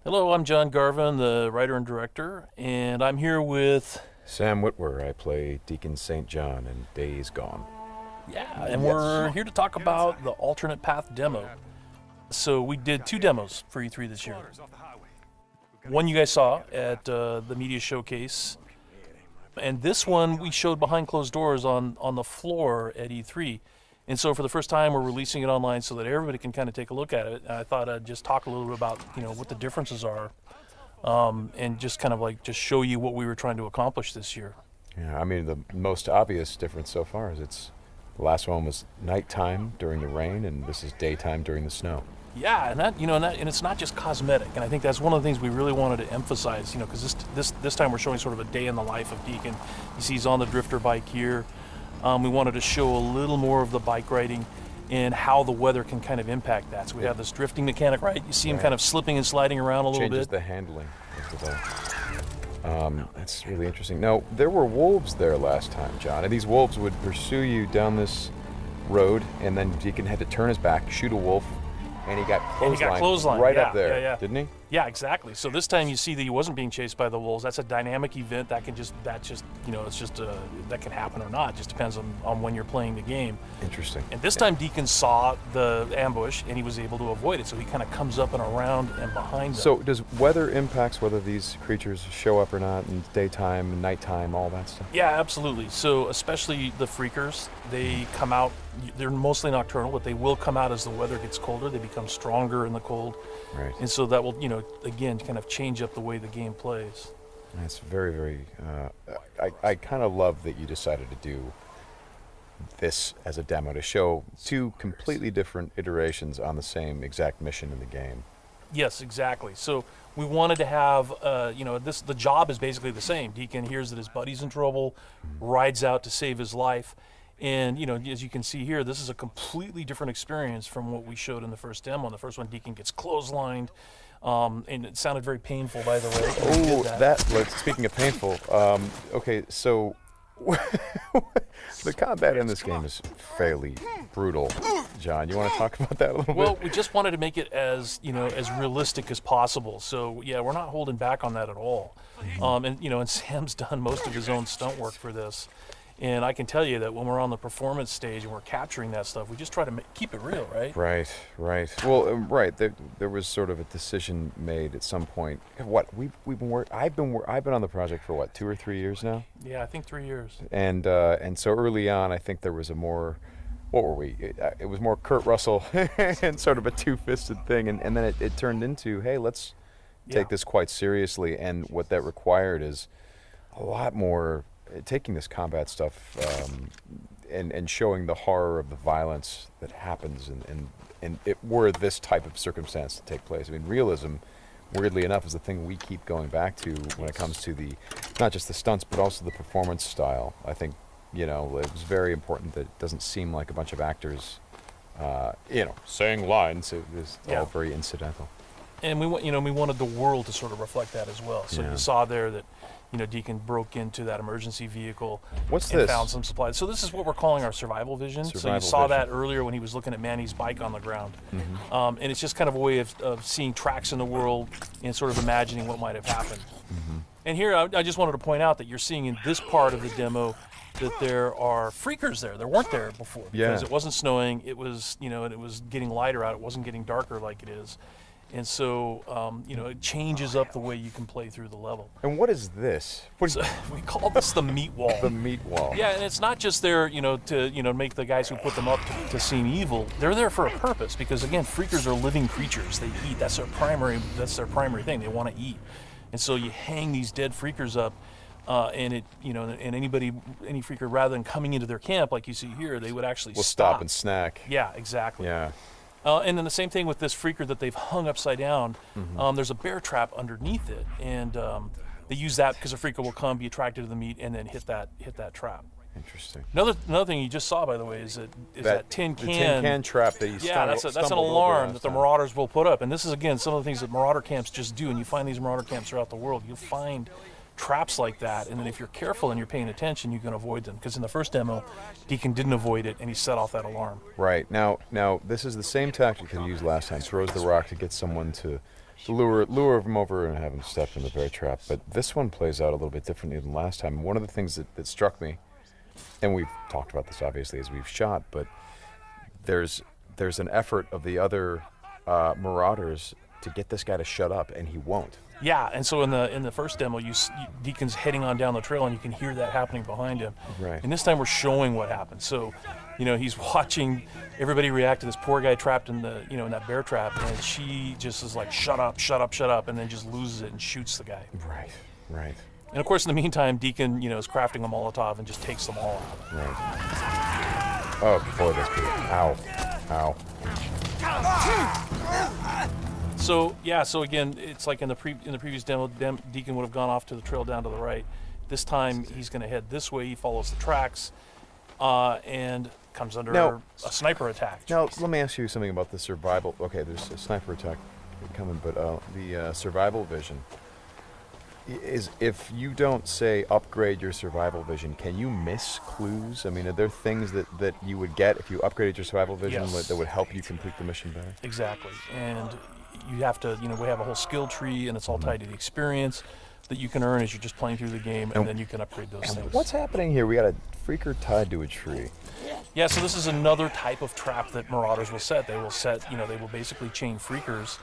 Hello, I'm John Garvin, the writer and director, and I'm here with... Sam Witwer. I play Deacon St. John in Days Gone. Yeah, and we're here to talk about the alternate path demo. So we did 2 demos for E3 this year. One you guys saw at the media showcase, and this one we showed behind closed doors on the floor at E3. And so for the first time, we're releasing it online so that everybody can kind of take a look at it. And I thought I'd just talk a little bit about, what the differences are, and just kind of just show you what we were trying to accomplish this year. Yeah, I mean, the most obvious difference so far is the last one was nighttime during the rain, and this is daytime during the snow. Yeah, and it's not just cosmetic, and I think that's one of the things we really wanted to emphasize, because this time we're showing sort of a day in the life of Deacon. You see he's on the drifter bike here. We wanted to show a little more of the bike riding and how the weather can kind of impact that. So we have this drifting mechanic, right? You see him kind of slipping and sliding around a little bit. Changes the handling of the bike. That's really interesting. Now, there were wolves there last time, John, and these wolves would pursue you down this road, and then Deacon had to turn his back, shoot a wolf, and he got clotheslined right up there, didn't he? Yeah, exactly. So this time you see that he wasn't being chased by the wolves. That's a dynamic event that can that can happen or not. It just depends on when you're playing the game. Interesting. And this time Deacon saw the ambush and he was able to avoid it. So he kind of comes up and around and behind them. So does weather impacts whether these creatures show up or not in daytime, and nighttime, all that stuff? Yeah, absolutely. So especially the freakers, they come out, they're mostly nocturnal, but they will come out as the weather gets colder. They become stronger in the cold. Right. And so that will, again, kind of change up the way the game plays. That's very, very, I kind of love that you decided to do this as a demo to show 2 completely different iterations on the same exact mission in the game. Yes, exactly. So we wanted to have, the job is basically the same. Deacon hears that his buddy's in trouble, rides out to save his life. And, as you can see here, this is a completely different experience from what we showed in the first demo. In the first one, Deacon gets clotheslined, and it sounded very painful, by the way. Oh, speaking of painful, okay, so the combat in this game is fairly brutal. John, you want to talk about that a little bit? Well, we just wanted to make it as realistic as possible. So, yeah, we're not holding back on that at all. And Sam's done most of his own stunt work for this. And I can tell you that when we're on the performance stage and we're capturing that stuff, we just try to keep it real, right? Right. Well, right. There was sort of a decision made at some point. What I've been on the project for 2 or 3 years now. Yeah, I think 3 years. And so early on, I think there was a more, what were we? It was more Kurt Russell and sort of a two-fisted thing, and then it turned into, hey, let's take this quite seriously. And what that required is a lot more. Taking this combat stuff and showing the horror of the violence that happens and it were this type of circumstance to take place. I mean, realism, weirdly enough, is the thing we keep going back to when it comes to not just the stunts, but also the performance style. I think, it was very important that it doesn't seem like a bunch of actors, saying lines. It was all very incidental. And we wanted the world to sort of reflect that as well. So you saw there that, Deacon broke into that emergency vehicle and found some supplies. So this is what we're calling our survival vision. So you saw that earlier when he was looking at Manny's bike on the ground. Mm-hmm. And it's just kind of a way of seeing tracks in the world and sort of imagining what might have happened. Mm-hmm. And here I just wanted to point out that you're seeing in this part of the demo that there are freakers there. There weren't there before because it wasn't snowing. It was, and it was getting lighter out. It wasn't getting darker like it is. And so, it changes up the way you can play through the level. And what is this? So, we call this the meat wall. The meat wall. Yeah, and it's not just there, to make the guys who put them up to seem evil. They're there for a purpose because, again, freakers are living creatures. They eat. That's their primary thing. They want to eat. And so you hang these dead freakers up, and any freaker, rather than coming into their camp like you see here, they would actually stop and snack. Yeah, exactly. Yeah. And then the same thing with this freaker that they've hung upside down. Mm-hmm. There's a bear trap underneath it, and they use that because a freaker will come, be attracted to the meat, and then hit that trap. Interesting. Another thing you just saw, by the way, is that tin can. The tin can trap that you that's an alarm that the marauders will put up, and this is again some of the things that marauder camps just do. And you find these marauder camps throughout the world. You'll find traps like that, and then if you're careful and you're paying attention, you can avoid them. Because in the first demo, Deacon didn't avoid it, and he set off that alarm. Right. Now this is the same tactic that he used last time. Throws the rock to get someone to lure him over and have him step in the bear trap. But this one plays out a little bit differently than last time. One of the things that struck me, and we've talked about this obviously as we've shot, but there's an effort of the other Marauders to get this guy to shut up, and he won't. Yeah, and so in the first demo, Deacon's heading on down the trail, and you can hear that happening behind him. Right. And this time we're showing what happened. So, he's watching everybody react to this poor guy trapped in the in that bear trap, and she just is like, shut up, shut up, shut up, and then just loses it and shoots the guy. Right. And of course, in the meantime, Deacon is crafting a Molotov and just takes them all out. Right. Oh boy, that's good. Ow. So again, it's like in the previous demo, Deacon would have gone off to the trail down to the right. This time he's going to head this way. He follows the tracks, and comes under a sniper attack. Now let me ask you something about the survival. Okay, there's a sniper attack coming, but the survival vision is, if you don't say upgrade your survival vision, can you miss clues? I mean, are there things that you would get if you upgraded your survival vision that would help you complete the mission better? Exactly, and you have to, we have a whole skill tree, and it's all tied to the experience that you can earn as you're just playing through the game, and then you can upgrade those things. What's happening here? We got a freaker tied to a tree. Yeah, so this is another type of trap that Marauders will set. They will basically chain freakers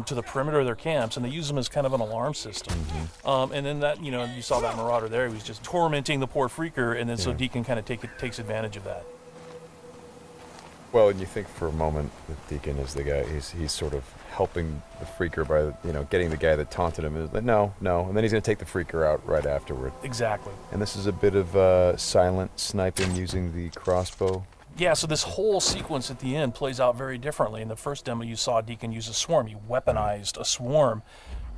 to the perimeter of their camps, and they use them as kind of an alarm system. And then that, you saw that Marauder there, he was just tormenting the poor freaker, and then so Deacon kind of takes advantage of that. Well, and you think for a moment that Deacon is the guy, he's sort of helping the freaker by, getting the guy that taunted him. Is like, no, and then he's going to take the freaker out right afterward. Exactly. And this is a bit of silent sniping using the crossbow. Yeah, so this whole sequence at the end plays out very differently. In the first demo, you saw Deacon use a swarm. He weaponized a swarm,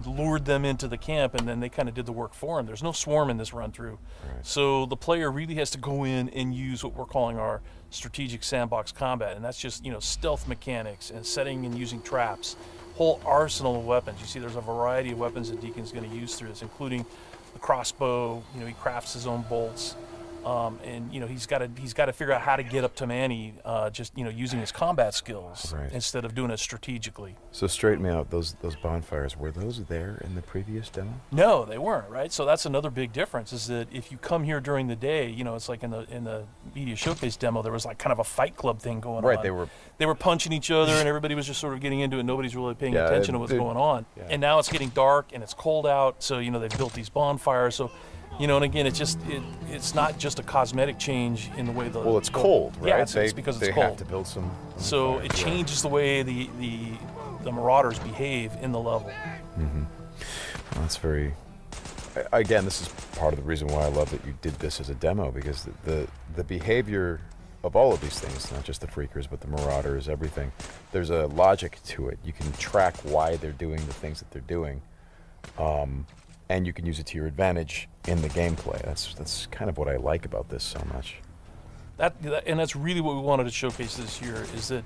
lured them into the camp, and then they kind of did the work for him. There's no swarm in this run-through. Right. So the player really has to go in and use what we're calling our strategic sandbox combat, and that's just, stealth mechanics and setting and using traps, whole arsenal of weapons. You see there's a variety of weapons that Deacon's going to use through this, including the crossbow. He crafts his own bolts. And he's got to figure out how to get up to Manny, just using his combat skills instead of doing it strategically. So straighten me out. Those bonfires, were those there in the previous demo? No, they weren't. Right. So that's another big difference. Is that if you come here during the day, it's like in the media showcase demo, there was like kind of a fight club thing going on. Right. They were punching each other, and everybody was just sort of getting into it. Nobody's really paying attention to what's going on. Yeah. And now it's getting dark and it's cold out. So they've built these bonfires. So. And again, it's not just a cosmetic change in the way it's cold, right? Yeah, it's because it's cold. They have to build some. So it changes the way the Marauders behave in the level. Mm-hmm. Well, that's very. Again, this is part of the reason why I love that you did this as a demo, because the behavior of all of these things, not just the freakers, but the Marauders, everything. There's a logic to it. You can track why they're doing the things that they're doing. And you can use it to your advantage in the gameplay. That's kind of what I like about this so much. And that's really what we wanted to showcase this year, is that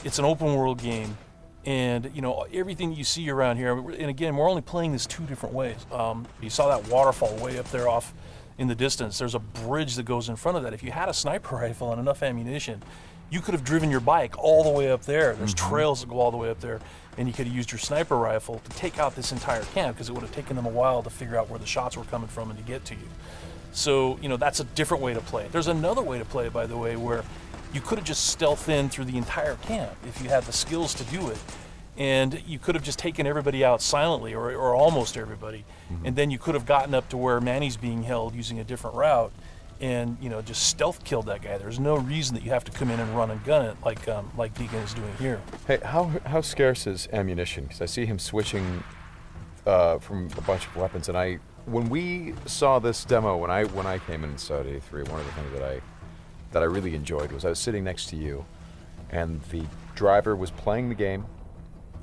it's an open world game, and everything you see around here. And again, we're only playing this two different ways. You saw that waterfall way up there off in the distance. There's a bridge that goes in front of that. If you had a sniper rifle and enough ammunition, you could have driven your bike all the way up there. There's trails that go all the way up there. And you could have used your sniper rifle to take out this entire camp, because it would have taken them a while to figure out where the shots were coming from and to get to you. So, that's a different way to play. There's another way to play, by the way, where you could have just stealthed in through the entire camp if you had the skills to do it. And you could have just taken everybody out silently, or almost everybody. And then you could have gotten up to where Manny's being held using a different route, and just stealth killed that guy. There's no reason that you have to come in and run and gun it like Deacon is doing here. Hey, how scarce is ammunition? Because I see him switching from a bunch of weapons, and when we saw this demo, when I came in and saw it at A3, one of the things that I really enjoyed was I was sitting next to you, and the driver was playing the game,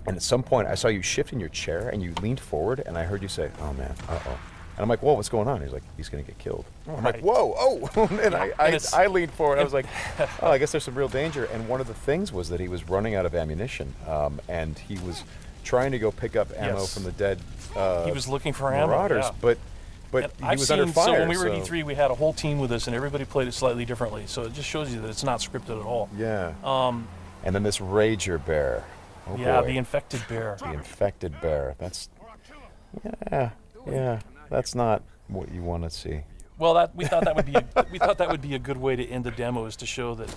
and at some point I saw you shift in your chair and you leaned forward, and I heard you say, "Oh man, uh-oh." And I'm like, whoa, what's going on? He's like, he's going to get killed. I'm like, whoa, oh. And I leaned forward. I was like, oh, I guess there's some real danger. And one of the things was that he was running out of ammunition. And he was trying to go pick up ammo from the dead he was looking for Marauders. Ammo, But he was under fire. So when we were at E3, we had a whole team with us, and everybody played it slightly differently. So it just shows you that it's not scripted at all. Yeah. And then this Rager Bear. Oh yeah, boy. the infected bear. The infected bear. That's yeah. That's not what you want to see. Well, we thought that would be a good way to end the demo, is to show that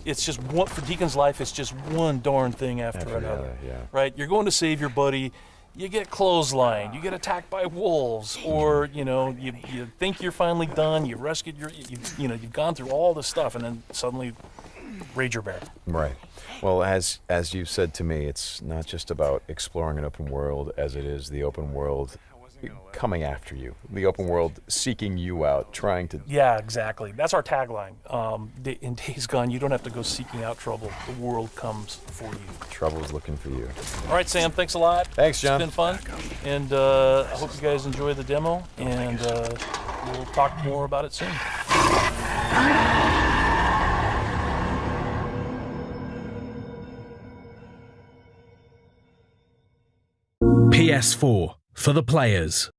it's just one, for Deacon's life. It's just one darn thing after another. Yeah. Right? You're going to save your buddy. You get clotheslined. You get attacked by wolves, or you think you're finally done. You've rescued you've gone through all this stuff, and then suddenly, Rager Bear. Right. Well, as you said to me, it's not just about exploring an open world as it is the open world coming after you, the open world seeking you out, trying to... Yeah, exactly. That's our tagline. In Days Gone, you don't have to go seeking out trouble. The world comes for you. Trouble's looking for you. All right, Sam, thanks a lot. Thanks, John. It's been fun. And I hope you guys enjoy the demo, and we'll talk more about it soon. PS4 for the players.